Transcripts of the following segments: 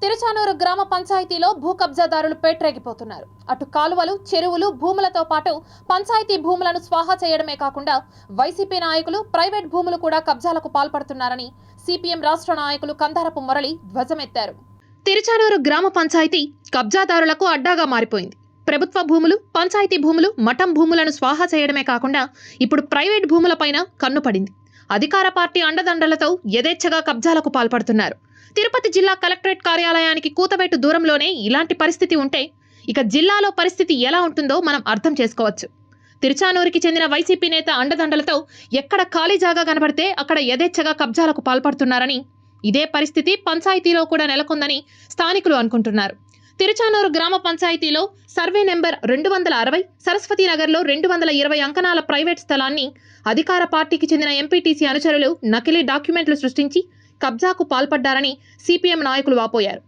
తిరుచానూరు గ్రామ పంచాయతీలో భూ కబ్జాదారులు పేట్రేగిపోతున్నారు. అటు కాలువలు, చెరువులు, భూములతో పాటు పంచాయతీ భూములను స్వాహా చేయడమే కాకుండా వైసీపీ నాయకులు ప్రైవేట్ భూములు కూడా కబ్జాలకు పాల్పడుతున్నారని సిపిఎం రాష్ట్ర నాయకులు కందారపు మురళి ధ్వజమెత్తారు. తిరుచానూరు గ్రామ పంచాయతీ కబ్జాదారులకు అడ్డాగా మారిపోయింది. ప్రభుత్వ భూములు, పంచాయతీ భూములు, మఠం భూములను స్వాహా చేయడమే కాకుండా ఇప్పుడు ప్రైవేట్ భూములపైన కన్నుపడింది. అధికార పార్టీ అండదండలతో యథేచ్ఛగా కబ్జాలకు పాల్పడుతున్నారు. తిరుపతి జిల్లా కలెక్టరేట్ కార్యాలయానికి కూతవేటు దూరంలోనే ఇలాంటి పరిస్థితి ఉంటే ఇక జిల్లాలో పరిస్థితి ఎలా ఉంటుందో మనం అర్థం చేసుకోవచ్చు. తిరుచానూరుకి చెందిన వైసీపీ నేత అండదండలతో ఎక్కడ ఖాళీ జాగా కనబడితే అక్కడ యథేచ్ఛగా కబ్జాలకు పాల్పడుతున్నారని, ఇదే పరిస్థితి పంచాయతీలో కూడా నెలకొందని స్థానికులు అనుకుంటున్నారు. తిరుచానూరు గ్రామ పంచాయతీలో సర్వే నెంబర్ 260, సరస్వతి నగర్లో 220 అంకణాల ప్రైవేట్ స్థలాన్ని అధికార పార్టీకి చెందిన ఎంపీటీసీ అనుచరులు నకిలీ డాక్యుమెంట్లు సృష్టించి కబ్జాకు పాల్పడ్డారని సిపిఎం నాయకులు వాపోయారు.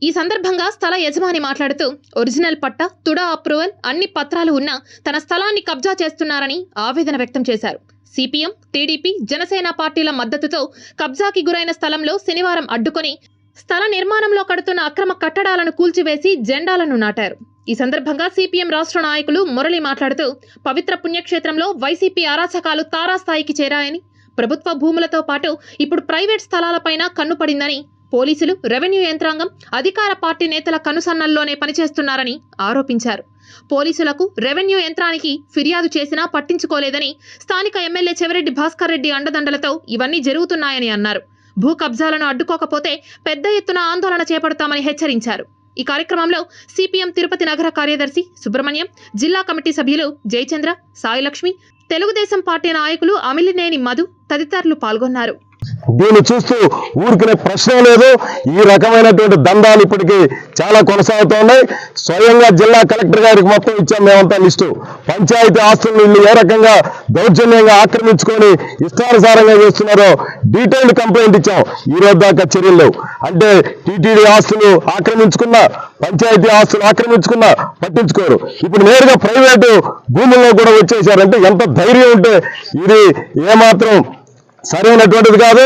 ఈ సందర్భంగా స్థల యజమాని మాట్లాడుతూ ఒరిజినల్ పట్టా, తుడా అప్రూవల్ అన్ని పత్రాలు ఉన్నా తన స్థలాన్ని కబ్జా చేస్తున్నారని ఆవేదన వ్యక్తం చేశారు. సిపిఎం, టీడీపీ, జనసేన పార్టీల మద్దతుతో కబ్జాకి గురైన స్థలంలో శనివారం అడ్డుకొని స్థల నిర్మాణంలో కడుతున్న అక్రమ కట్టడాలను కూల్చివేసి జెండాలను నాటారు. ఈ సందర్భంగా సిపిఎం రాష్ట్ర నాయకులు మురళి మాట్లాడుతూ పవిత్ర పుణ్యక్షేత్రంలో వైసీపీ అరాచకాలు తారాస్థాయికి చేరాయని, ప్రభుత్వ భూములతో పాటు ఇప్పుడు ప్రైవేట్ స్థలాలపైన కన్నుపడిందని, పోలీసులు, రెవెన్యూ యంత్రాంగం అధికార పార్టీ నేతల కనుసన్నల్లోనే పనిచేస్తున్నారని ఆరోపించారు. పోలీసులకు, రెవెన్యూ యంత్రానికి ఫిర్యాదు చేసినా పట్టించుకోలేదని, స్థానిక ఎమ్మెల్యే చెవిరెడ్డి భాస్కర్ రెడ్డి అండదండలతో ఇవన్నీ జరుగుతున్నాయని అన్నారు. భూ కబ్జాలను అడ్డుకోకపోతే పెద్ద ఎత్తున ఆందోళన చేపడతామని హెచ్చరించారు. ఈ కార్యక్రమంలో సిపిఎం తిరుపతి నగర కార్యదర్శి సుబ్రహ్మణ్యం, జిల్లా కమిటీ సభ్యులు జయచంద్ర, సాయిలక్ష్మి, తెలుగుదేశం పార్టీ నాయకులు అమిలినేని మధు తదితరులు పాల్గొన్నారు. దీన్ని చూస్తూ ఊరికినే ప్రశ్న లేదు. ఈ రకమైనటువంటి దందాలు ఇప్పటికీ చాలా కొనసాగుతున్నాయి. స్వయంగా జిల్లా కలెక్టర్ గారికి మొత్తం ఇచ్చాం మేమంతా లిస్టు. పంచాయతీ ఆస్తులను వీళ్ళు ఏ రకంగా దౌర్జన్యంగా ఆక్రమించుకొని ఇష్టానుసారంగా చేస్తున్నారో డీటెయిల్డ్ కంప్లైంట్ ఇచ్చాం. ఈ రోజు దాకా చర్యలు లేవు. అంటే టీటీడీ ఆస్తులు ఆక్రమించుకున్నా, పంచాయతీ ఆస్తులు ఆక్రమించుకున్నా పట్టించుకోరు. ఇప్పుడు నేరుగా ప్రైవేటు భూముల్లో కూడా వచ్చేసారంటే ఎంత ధైర్యం ఉంటే ఇది ఏమాత్రం సరైనటువంటిది కాదు.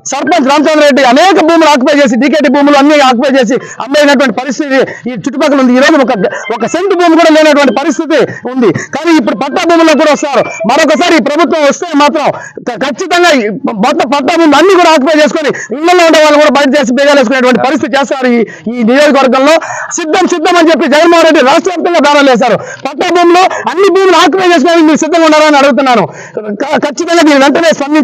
సర్పంచ్ రామచంద్రరెడ్డి అనేక భూములు ఆక్యుపై చేసి, డీకేటీ భూములు అన్ని ఆక్యుపై చేసి అమ్మేటువంటి పరిస్థితి ఈ చుట్టుపక్కల ఉంది. ఈ రోజు ఒక సెంటు భూమి కూడా లేనటువంటి పరిస్థితి ఉంది. కానీ ఇప్పుడు పట్టా భూముల్లో కూడా వస్తారు. మరొకసారి ఈ ప్రభుత్వం వస్తే మాత్రం ఖచ్చితంగా మొత్తం పట్టా భూములు అన్ని కూడా ఆక్యుపై చేసుకొని ఇళ్లలో ఉండే వాళ్ళు కూడా బయట చేసి బేగాలేసుకునేటువంటి పరిస్థితి చేస్తారు. ఈ నియోజకవర్గంలో సిద్ధం అని చెప్పి జగన్మోహన్ రెడ్డి రాష్ట్ర వ్యాప్తంగా దారాలు వేశారు. పట్టా భూములు అన్ని భూములు ఆక్యుపై చేసుకోవడానికి మీరు సిద్ధంగా ఉన్నారని అడుగుతున్నాను. ఖచ్చితంగా దీని వెంటనే స్పందించి